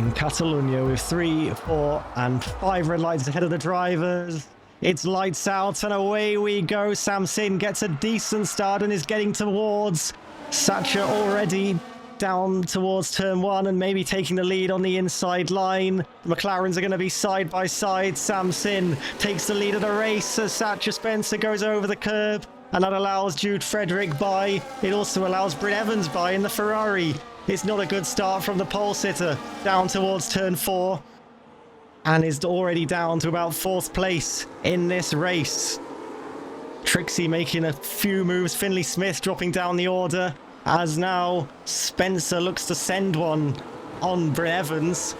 in Catalonia with 3, 4, and 5 red lights ahead of the drivers. It's lights out and away we go. Sam-Sin gets a decent start and is getting towards Satcher already down towards turn 1 and maybe taking the lead on the inside line. The McLarens are going to be side by side. Sam-Sin takes the lead of the race as Satcher Spencer goes over the curb, and that allows Jude Frederick by. It also allows Bryn Evans by in the Ferrari. It's not a good start from the pole sitter down towards turn 4 and is already down to about 4th place in this race. Trixie making a few moves. Finley Smith dropping down the order as now Spencer looks to send one on Bryn Evans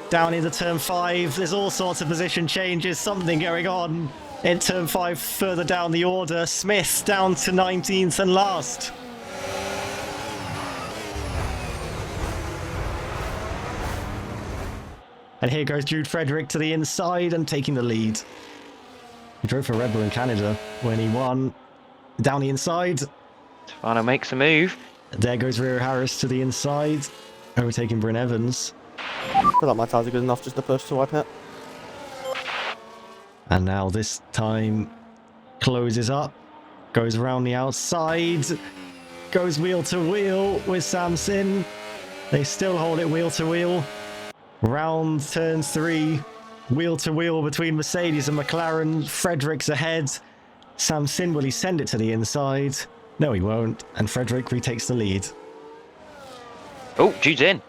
down into turn 5. There's all sorts of position changes, something going on in turn 5 further down the order. Smith down to 19th and last. And here goes Jude Frederick to the inside and taking the lead. He drove for Red Bull in Canada when he won. Down the inside. Steffano makes a move. There goes Rio Harris to the inside, overtaking Bryn Evans. I feel like my tyres are good enough just to push to wipe it. And now this time closes up, goes around the outside, goes wheel to wheel with Sam-Sin. They still hold it wheel to wheel. Round turn 3, wheel to wheel between Mercedes and McLaren. Frederick's ahead. Sam-Sin, will he send it to the inside? No, he won't. And Frederick retakes the lead. Oh, Jude's in.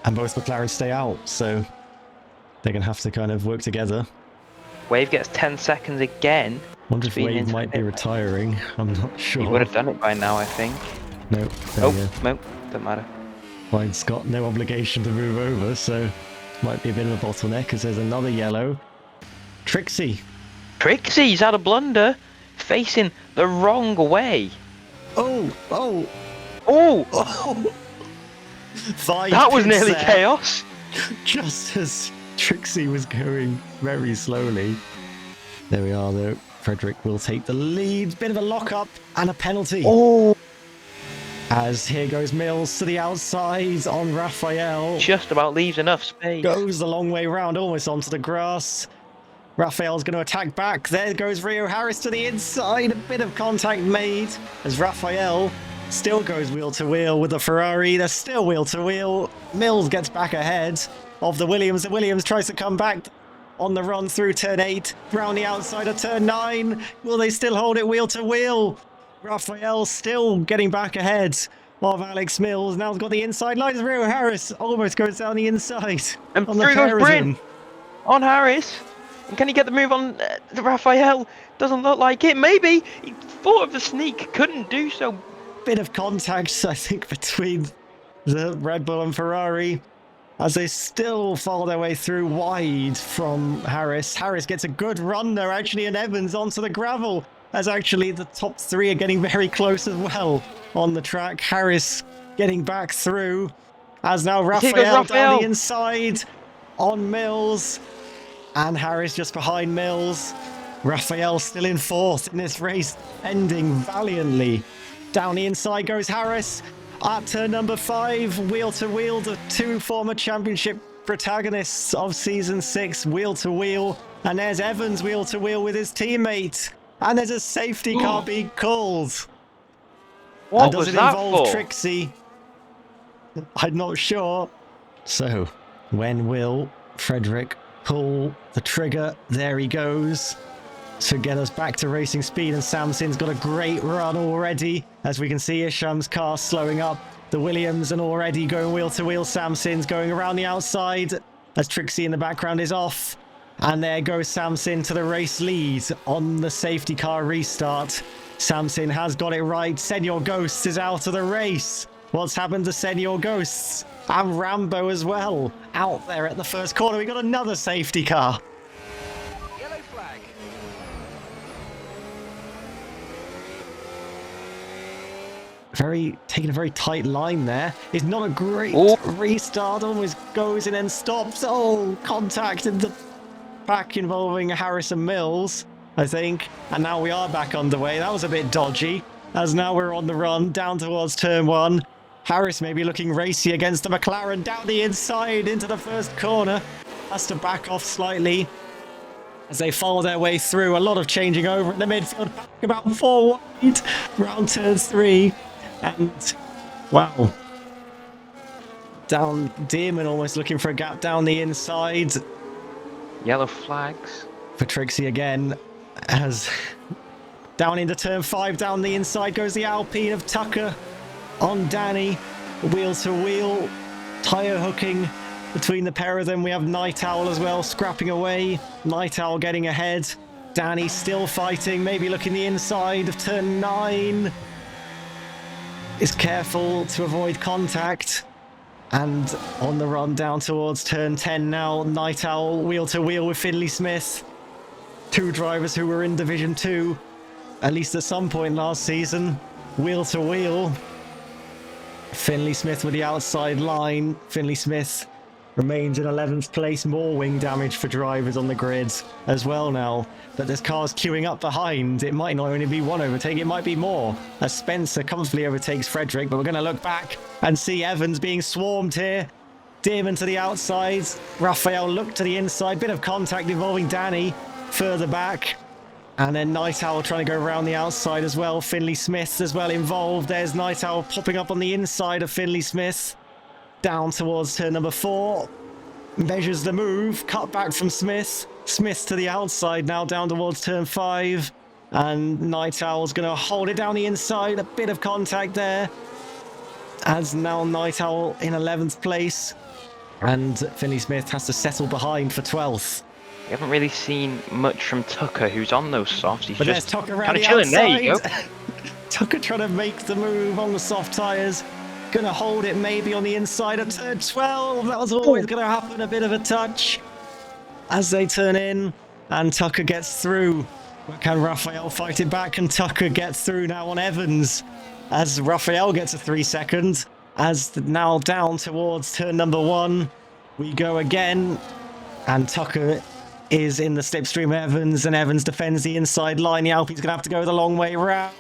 And both McLaren stay out, so they're going to have to kind of work together. Wave gets 10 seconds again. Wonder if Wave might be retiring. I'm not sure. He would have done it by now, I think. Nope. Oh, no, doesn't matter. Wade's got no obligation to move over, so might be a bit of a bottleneck because there's another yellow. Trixie's had a blunder, facing the wrong way. Oh! That was nearly chaos. Just as Trixie was going very slowly. There we are, though. Frederick will take the lead. Bit of a lock-up and a penalty. Oh! As here goes Mills to the outside on Raphael. Just about leaves enough space. Goes the long way round, almost onto the grass. Raphael's going to attack back. There goes Rio Harris to the inside. A bit of contact made as Raphael still goes wheel to wheel with the Ferrari. They're still wheel to wheel. Mills gets back ahead of the Williams. The Williams tries to come back on the run through turn 8. Round the outside of turn 9. Will they still hold it wheel to wheel? Raphael still getting back ahead of Alex Mills. Now he's got the inside line. Rio Harris almost goes down the inside. And on the through goes Bryn on Harris. And can he get the move on Raphael? Doesn't look like it. Maybe. He thought of the sneak. Couldn't do so. Bit of contact, I think, between the Red Bull and Ferrari as they still fall their way through wide from Harris. Harris gets a good run there, actually, and Evans onto the gravel. As actually the top 3 are getting very close as well on the track. Harris getting back through. As now Raphael down the inside on Mills. And Harris just behind Mills. Raphael still in 4th in this race, ending valiantly. Down the inside goes Harris. At turn number 5, wheel to wheel, the 2 former championship protagonists of season 6, wheel to wheel. And there's Evans wheel to wheel with his teammate. And there's a safety car being called. What was that for? Does it involve Trixie? I'm not sure. So, when will Frederick pull the trigger? There he goes to get us back to racing speed. And Sam-Sin's got a great run already. As we can see, Isham's car slowing up. The Williams and already going wheel to wheel. Sam-Sin's going around the outside as Trixie in the background is off. And there goes Sam-Sin to the race lead on the safety car restart. Sam-Sin has got it right. Senor Ghosts is out of the race. What's happened to Senor Ghosts? And Rambo as well. Out there at the first corner. We got another safety car. Yellow flag. Taking a very tight line there. It's not a great restart. Almost goes and then stops. Oh, contact in the back involving Harris and Mills, I think. And now we are back underway. That was a bit dodgy, as now we're on the run down towards turn 1. Harris maybe looking racy against the McLaren down the inside into the first corner. Has to back off slightly as they follow their way through. A lot of changing over in the midfield. Back about 4 wide round turn 3. And wow. Down Dearman almost looking for a gap down the inside. Yellow flags. For Trixie again, as down into turn 5, down the inside goes the Alpine of Tucker on Danny, wheel to wheel, tyre hooking between the pair of them. We have Night Owl as well, scrapping away. Night Owl getting ahead. Danny still fighting, maybe looking the inside of turn 9. Is careful to avoid contact. And on the run down towards turn 10 now, Night Owl wheel to wheel with Finley Smith. 2 drivers who were in Division 2, at least at some point last season. Wheel to wheel. Finley Smith with the outside line. Finley Smith remains in 11th place. More wing damage for drivers on the grids as well now. But there's cars queuing up behind. It might not only be one overtake, it might be more. As Spencer comfortably overtakes Frederick, but we're going to look back and see Evans being swarmed here. Dearman to the outside. Raphael look to the inside. Bit of contact involving Danny further back. And then Night Owl trying to go around the outside as well. Finley Smith as well involved. There's Night Owl popping up on the inside of Finley Smith. Down towards turn number 4. Measures the move. Cut back from Smith. Smith to the outside now down towards turn 5. And Night Owl's going to hold it down the inside. A bit of contact there. As now Night Owl in 11th place. And Finley Smith has to settle behind for 12th. We haven't really seen much from Tucker, who's on those softs. He's But there's just Tucker around kind of the chilling. outside. There you go. Tucker trying to make the move on the soft tyres. Gonna hold it maybe on the inside of turn 12. That was always gonna happen. A bit of a touch as they turn in. And Tucker gets through. But can Raphael fight it back? And Tucker gets through now on Evans. As Raphael gets a 3 second. As now down towards turn number 1. We go again. And Tucker is in the slipstream Evans, and Evans defends the inside line. The Alpine's going to have to go the long way round.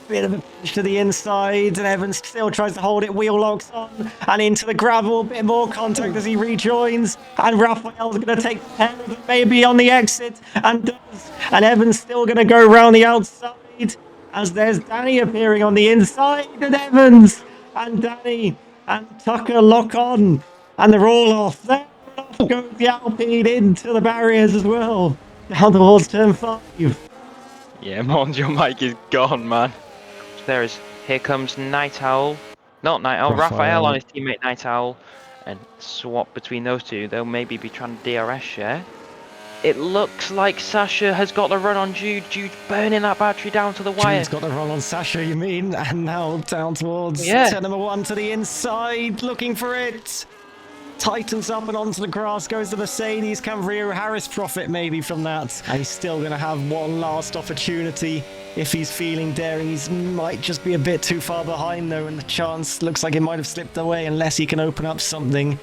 Bit of a push to the inside, and Evans still tries to hold it. Wheel locks on, and into the gravel. Bit more contact as he rejoins, and Raphael's going to take care of it, maybe on the exit, and does. And Evans still going to go round the outside, as there's Danny appearing on the inside, and Evans, and Danny, and Tucker lock on, and they're all off there. Off goes the Alpine into the barriers as well. Down towards turn 5. Yeah, Mons, your mic is gone, man. Here comes Night Owl. Not Night Owl, Raphael on his teammate Night Owl. And swap between those two. They'll maybe be trying to DRS share. It looks like Sasha has got the run on Jude. Jude's burning that battery down to the wire. Jude's got the run on Sasha, you mean? And now down towards turn number 1 to the inside, looking for it. Tightens up and onto the grass, goes to Mercedes. Can Rio Harris profit maybe from that? And he's still going to have one last opportunity if he's feeling daring. He might just be a bit too far behind though, and the chance looks like it might have slipped away unless he can open up something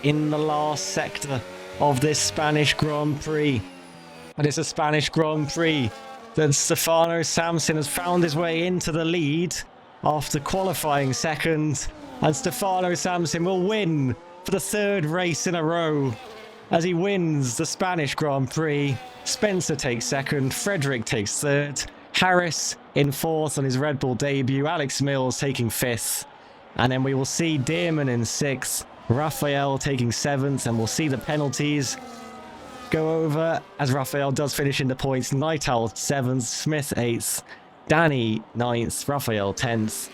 in the last sector of this Spanish Grand Prix. And it's a Spanish Grand Prix that Steffano Sam-Sin has found his way into the lead after qualifying second. And Steffano Sam-Sin will win for the 3rd race in a row as he wins the Spanish Grand Prix. Spencer takes 2nd, Frederick takes 3rd, Harris in 4th on his Red Bull debut, Alex Mills taking 5th, and then we will see Dearman in 6th, Raphael taking 7th, and we'll see the penalties go over as Raphael does finish in the points. Night Owl 7th, Smith 8th, Danny 9th, Raphael 10th.